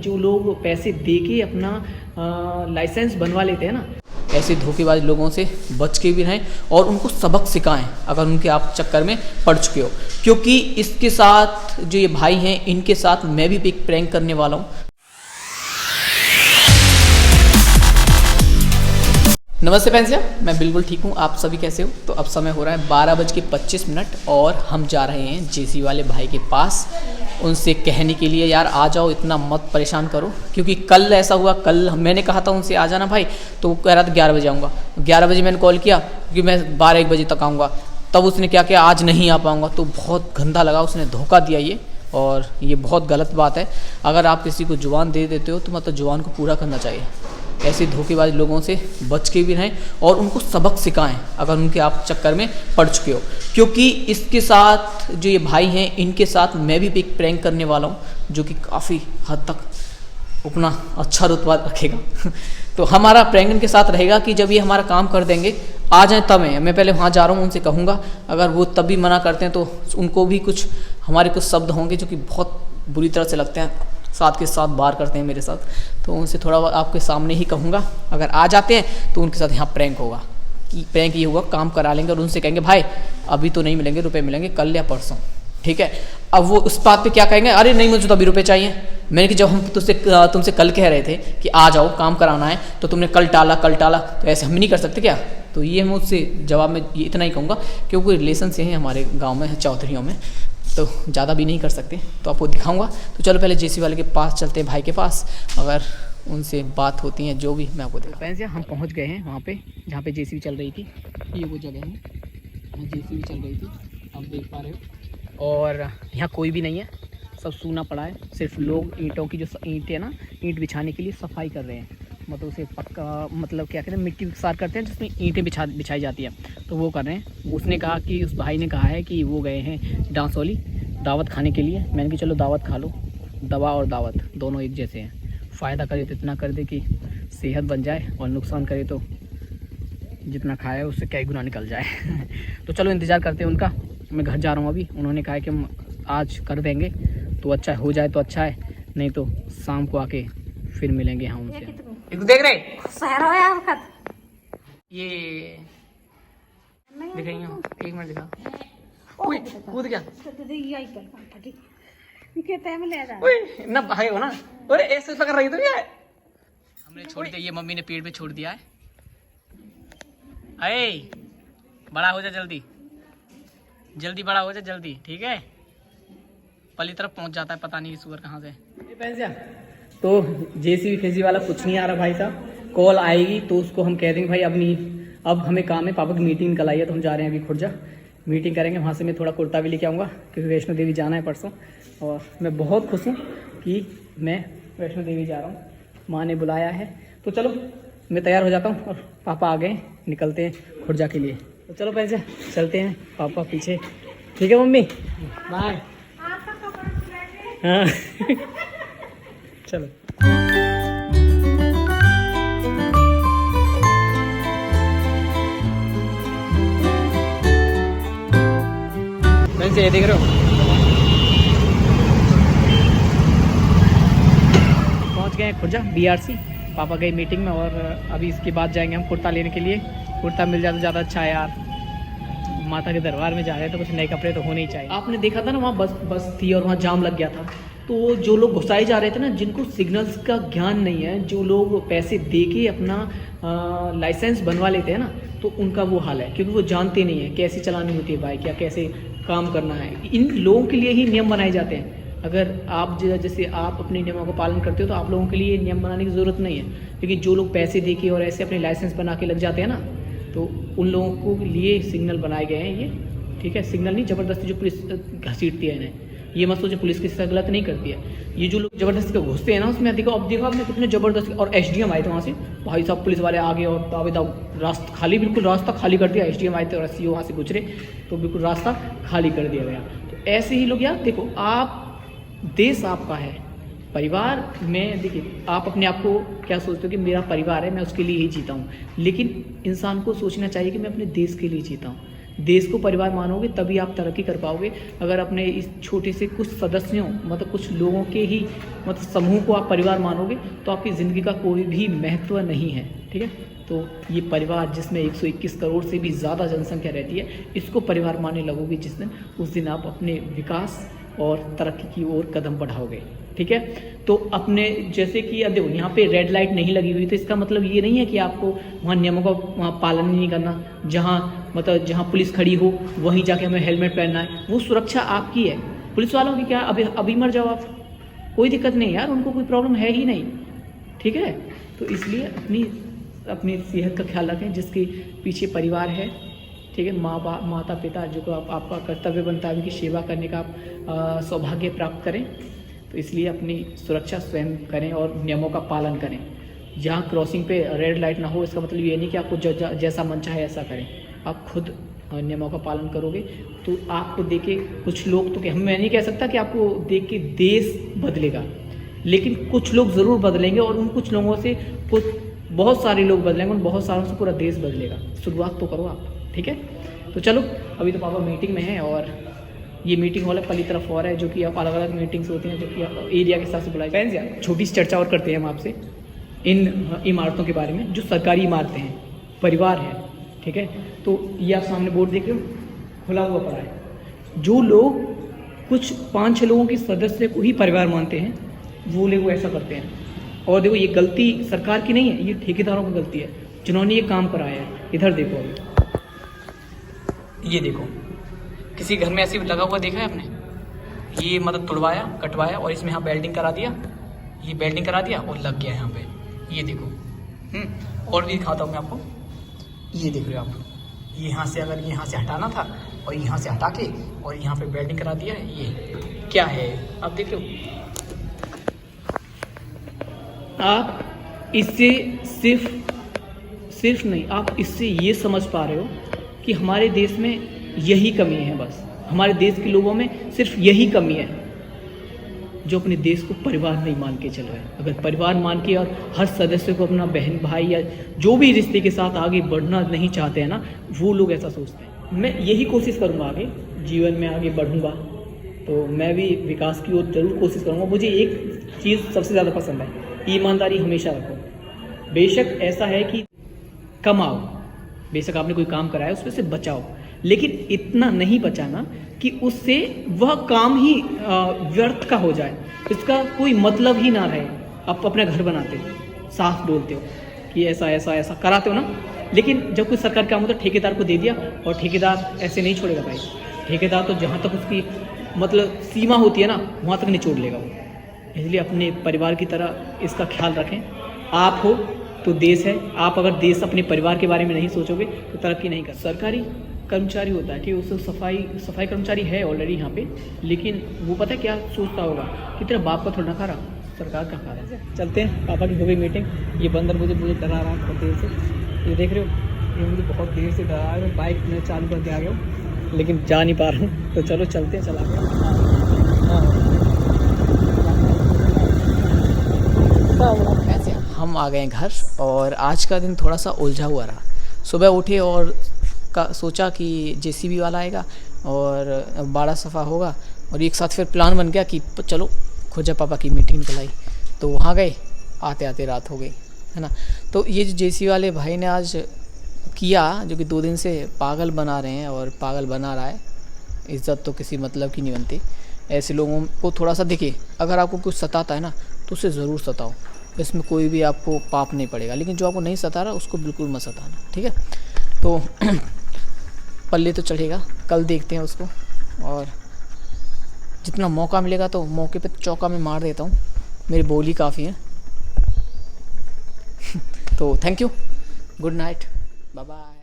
जो लोग पैसे दे के अपना लाइसेंस बनवा लेते हैं ना, ऐसे धोखेबाज लोगों से बच के भी रहें और उनको सबक सिखाएं अगर उनके आप चक्कर में पड़ चुके हो। क्योंकि इसके साथ जो ये भाई हैं, इनके साथ मैं भी एक प्रैंक करने वाला हूँ। नमस्ते फैंस, मैं बिल्कुल ठीक हूँ। आप सभी कैसे हो? तो अब समय हो रहा है 12:25 और हम जा रहे हैं जेसी वाले भाई के पास, उनसे कहने के लिए यार आ जाओ, इतना मत परेशान करो। क्योंकि कल ऐसा हुआ, कल मैंने कहा था उनसे आ जाना भाई, तो वो कह रहा था 11 बजे आऊँगा। 11 बजे मैंने कॉल किया क्योंकि मैं 12-1 बजे तक आऊँगा, तब उसने क्या किया, आज नहीं आ पाऊँगा। तो बहुत गंदा लगा, उसने धोखा दिया ये, और ये बहुत गलत बात है। अगर आप किसी को जुबान दे देते हो तो मतलब जुबान को पूरा करना चाहिए। ऐसे धोखेबाज लोगों से बच के भी रहें और उनको सबक सिखाएं अगर उनके आप चक्कर में पड़ चुके हो। क्योंकि इसके साथ जो ये भाई हैं, इनके साथ मैं भी एक प्रैंक करने वाला हूँ, जो कि काफ़ी हद तक अपना अच्छा रुतबा रखेगा। तो हमारा प्रैंक इनके साथ रहेगा कि जब ये हमारा काम कर देंगे, आ जाएं तब मैं पहले वहाँ जा रहा हूँ, उनसे कहूँगा। अगर वो तब भी मना करते हैं तो उनको भी हमारे कुछ शब्द होंगे जो कि बहुत बुरी तरह से लगते हैं, साथ के साथ बार करते हैं मेरे साथ, तो उनसे थोड़ा आपके सामने ही कहूँगा। अगर आ जाते हैं तो उनके साथ यहाँ प्रैंक होगा। कि प्रैंक ये होगा, काम करा लेंगे और उनसे कहेंगे भाई अभी तो नहीं मिलेंगे, रुपए मिलेंगे कल या परसों, ठीक है। अब वो उस बात पे क्या कहेंगे, अरे नहीं मुझे तो अभी रुपए चाहिए। मैंने कि जब हम तुमसे कल कह रहे थे कि आ जाओ काम कराना है, तो तुमने कल टाला, तो ऐसे हम नहीं कर सकते क्या? तो ये मैं उससे जवाब में ये इतना ही कहूँगा, क्योंकि रिलेशन से हैं हमारे गाँव में, चौधरियों में, तो ज़्यादा भी नहीं कर सकते। तो आपको दिखाऊंगा। तो चलो पहले जेसी वाले के पास चलते हैं, भाई के पास। अगर उनसे बात होती है जो भी, मैं आपको दिखा। फ्रेंड्स, हम पहुंच गए हैं वहाँ पे जहाँ पे जेसीबी चल रही थी। ये वो जगह है जहाँ जेसीबी चल रही थी, आप देख पा रहे हो। और यहाँ कोई भी नहीं है, सब सूना पड़ा है। सिर्फ लोग ईंटों की जो ईंटें ना, ईंट बिछाने के लिए सफाई कर रहे हैं। मतलब उसे पक्का, मतलब क्या कहते हैं, मिट्टी विकसार करते हैं जिसमें ईंटें बिछाई जाती है, तो वो कर रहे हैं। उसने कहा कि, उस भाई ने कहा है कि वो गए हैं डांसोली दावत खाने के लिए। मैंने कहा चलो दावत खा लो, दवा और दावत दोनों एक जैसे हैं। फ़ायदा करे तो इतना कर दे कि सेहत बन जाए, और नुकसान करे तो जितना खाया उससे कई गुना निकल जाए। तो चलो इंतज़ार करते हैं उनका। मैं घर जा रहा हूँ अभी। उन्होंने कहा है कि हम आज कर देंगे, तो अच्छा हो जाए तो अच्छा है, नहीं तो शाम को आके फिर मिलेंगे हम उनसे। देख रहे ये दिखाइए, एक मिनट दिखा। कूद गया ना भाई हो ना। अरे ऐसे पकड़ रही तो यार, हमने छोड़ दिया, ये मम्मी ने पेड़ पे छोड़ दिया है। अरे बड़ा हो जा, जल्दी बड़ा हो जा जल्दी, ठीक है। पली तरफ पहुंच जाता है, पता नहीं सुअर कहाँ से। तो जेसीबी फेसी वाला कुछ नहीं आ रहा भाई साहब। कॉल आएगी तो उसको हम कह देंगे भाई अब हमें काम है, पापा की मीटिंग निकल आई है, तो हम जा रहे हैं अभी खुर्जा, मीटिंग करेंगे। वहाँ से मैं थोड़ा कुर्ता भी लेके आऊँगा, क्योंकि वैष्णो देवी जाना है परसों। और मैं बहुत खुश हूँ कि मैं वैष्णो देवी जा रहा हूँ, माँ ने बुलाया है। तो चलो मैं तैयार हो जाता हूँ, और पापा आ गए, निकलते हैं खुर्जा के लिए। तो चलो पैसे चलते हैं, पापा पीछे, ठीक है मम्मी, बाय। हाँ चलो। ये देख रहे हो, पहुंच गए खुर्जा BRC। पापा गए मीटिंग में, और अभी इसके बाद जाएंगे हम कुर्ता लेने के लिए। कुर्ता मिल जाए तो ज़्यादा अच्छा है यार, माता के दरबार में जा रहे हैं तो कुछ नए कपड़े तो होने ही चाहिए। आपने देखा था ना, वहाँ बस थी और वहाँ जाम लग गया था। तो जो लोग घुसाए जा रहे थे ना, जिनको सिग्नल्स का ज्ञान नहीं है, जो लोग पैसे दे के अपना लाइसेंस बनवा लेते हैं ना, तो उनका वो हाल है। क्योंकि वो जानते नहीं है कैसे चलानी होती है बाइक, या कैसे काम करना है। इन लोगों के लिए ही नियम बनाए जाते हैं। अगर आप जैसे आप अपने नियमों का पालन करते हो, तो आप लोगों के लिए नियम बनाने की ज़रूरत नहीं है। लेकिन जो लोग पैसे दे के और ऐसे अपने लाइसेंस बना के लग जाते हैं ना, तो उन लोगों के लिए सिग्नल बनाए गए हैं ये, ठीक है। सिग्नल नहीं, ज़बरदस्ती जो पुलिस घसीटती है इन्हें। ये मत सोचो पुलिस किसी से गलत नहीं करती है। ये जो लोग ज़बरदस्ती का घुसते हैं ना, उसमें देखो आपने कितने ज़बरदस्ती। और SDM आए थे वहाँ से, भाई साहब पुलिस वाले आगे, और रास्ता खाली, बिल्कुल रास्ता खाली कर दिया। SDM आए थे और SCO वहाँ से गुजरे, तो बिल्कुल रास्ता खाली कर दिया गया। तो ऐसे ही लोग यार, देखो आप, देश आपका है, परिवार में, देखिए आप अपने आप को क्या सोचते हो कि मेरा परिवार है, मैं उसके लिए ही जीता हूँ। लेकिन इंसान को सोचना चाहिए कि मैं अपने देश के लिए जीता हूँ। देश को परिवार मानोगे तभी आप तरक्की कर पाओगे। अगर अपने इस छोटे से कुछ सदस्यों मतलब कुछ लोगों के ही मतलब समूह को आप परिवार मानोगे तो आपकी ज़िंदगी का कोई भी महत्व नहीं है। ठीक है, तो ये परिवार जिसमें 121 करोड़ से भी ज़्यादा जनसंख्या रहती है, इसको परिवार मानने लगोगे जिस दिन, उस दिन आप अपने विकास और तरक्की की ओर कदम बढ़ाओगे। ठीक है, तो अपने जैसे कि अब देखो यहाँ पे रेड लाइट नहीं लगी हुई, तो इसका मतलब ये नहीं है कि आपको वहाँ नियमों का वहाँ पालन नहीं करना। जहाँ मतलब जहाँ पुलिस खड़ी हो वहीं जाके हमें हेलमेट पहनना है, वो सुरक्षा आपकी है। पुलिस वालों की क्या अभी मर जाओ आप, कोई दिक्कत नहीं यार, उनको कोई प्रॉब्लम है ही नहीं। ठीक है, तो इसलिए अपनी सेहत का ख्याल रखें, जिसके पीछे परिवार है। ठीक है, माता पिता जो को आपका कर्तव्य बनता है उनकी सेवा करने का आप सौभाग्य प्राप्त करें। तो इसलिए अपनी सुरक्षा स्वयं करें और नियमों का पालन करें। जहाँ क्रॉसिंग पे रेड लाइट ना हो, इसका मतलब ये नहीं कि आपको जैसा मन चाहे ऐसा करें। आप खुद नियमों का पालन करोगे तो आपको देख के कुछ लोग, तो मैं नहीं कह सकता कि आपको देख के देश बदलेगा, लेकिन कुछ लोग ज़रूर बदलेंगे और उन कुछ लोगों से कुछ बहुत सारे लोग बदलेंगे, उन बहुत सारों से पूरा देश बदलेगा। शुरुआत तो करो आप। ठीक है, तो चलो, अभी तो पापा मीटिंग में है और ये मीटिंग हॉल पली तरफ और है, जो कि आप अलग अलग मीटिंग्स होती हैं जो कि एरिया के हिसाब से बुलाई जाए। छोटी सी चर्चा और करते हैं हम आपसे इन इमारतों के बारे में, जो सरकारी इमारतें हैं, परिवार है। ठीक है, तो ये आप सामने बोर्ड देख रहे हो, खुला हुआ पड़ा है। जो लोग कुछ 5-6 लोगों के सदस्य को ही परिवार मानते हैं, वो लोग ऐसा करते हैं। और देखो, ये गलती सरकार की नहीं है, ये ठेकेदारों की गलती है जिन्होंने ये काम कराया है। इधर देखो, अभी ये देखो, किसी घर में ऐसे लगा हुआ देखा है आपने? ये मतलब तुड़वाया कटवाया और इसमें यहाँ बेल्डिंग करा दिया, ये बेल्डिंग करा दिया और लग गया यहाँ पे। ये देखो, और भी दिखाता हूँ मैं आपको। ये देख रहे हो आप, ये यहाँ से अगर यहाँ से हटाना था और यहाँ से हटा के और यहाँ पे बेल्डिंग करा दिया है। ये क्या है आप देख रहे हो? आप इससे सिर्फ नहीं, आप इससे ये समझ पा रहे हो कि हमारे देश में यही कमी है। बस हमारे देश के लोगों में सिर्फ यही कमी है, जो अपने देश को परिवार नहीं मान के चल रहे हैं। अगर परिवार मान के और हर सदस्य को अपना बहन भाई या जो भी रिश्ते के साथ आगे बढ़ना नहीं चाहते हैं ना, वो लोग ऐसा सोचते हैं। मैं यही कोशिश करूँगा, आगे जीवन में आगे बढ़ूँगा तो मैं भी विकास की ओर जरूर कोशिश करूँगा। मुझे एक चीज़ सबसे ज़्यादा पसंद है, ईमानदारी हमेशा रखो। बेशक ऐसा है कि कमाओ, बेशक आपने कोई काम कराया उसमें से बचाओ, लेकिन इतना नहीं बचाना कि उससे वह काम ही व्यर्थ का हो जाए, इसका कोई मतलब ही ना रहे। आप अपना घर बनाते हो, साफ बोलते हो कि ऐसा ऐसा ऐसा कराते हो ना, लेकिन जब कोई सरकार काम होता है ठेकेदार को दे दिया, और ठेकेदार ऐसे नहीं छोड़ेगा भाई। ठेकेदार तो जहाँ तक उसकी मतलब सीमा होती है ना, वहाँ तक निचोड़ लेगा वो। इसलिए अपने परिवार की तरह इसका ख्याल रखें। आप हो तो देश है, आप अगर देश अपने परिवार के बारे में नहीं सोचोगे तो तरक्की नहीं कर। सरकारी कर्मचारी होता है, ठीक है, उससे सफाई कर्मचारी है ऑलरेडी यहाँ पे, लेकिन वो पता है क्या सोचता होगा कि तेरा बाप का थोड़ा ना खा रहा, सरकार का खा रहा है। चलते हैं, पापा की हो गई मीटिंग। ये बंदर मुझे डरा रहा है बहुत देर से, ये देख रहे हो, ये मुझे बहुत देर से डरा रहा है। बाइक में चालू करके आ गया हूँ, लेकिन जा नहीं पा रहा हूँ। तो चलो चलते हैं, चला ऐसे हम आ गए घर, और आज का दिन थोड़ा सा उलझा हुआ रहा। सुबह उठे और सोचा कि जेसीबी वाला आएगा और बाड़ा सफ़ा होगा, और एक साथ फिर प्लान बन गया कि चलो खोजा पापा की मीटिंग निकल आई। तो वहाँ गए, आते आते रात हो गई, है ना। तो ये जो जेसीबी वाले भाई ने आज किया, जो कि 2 दिन से पागल बना रहे हैं और पागल बना रहा है, इज़्ज़त तो किसी मतलब की नहीं बनती। ऐसे लोगों को थोड़ा सा देखिए, अगर आपको कुछ सताता है ना तो उसे ज़रूर सताओ, इसमें कोई भी आपको पाप नहीं पड़ेगा। लेकिन जो आपको नहीं सता रहा उसको बिल्कुल मत सताना, ठीक है। तो पल्ले तो चढ़ेगा, कल देखते हैं उसको, और जितना मौका मिलेगा तो मौके पे चौका में मार देता हूँ, मेरी बोली काफ़ी है। तो thank you, good night, bye bye.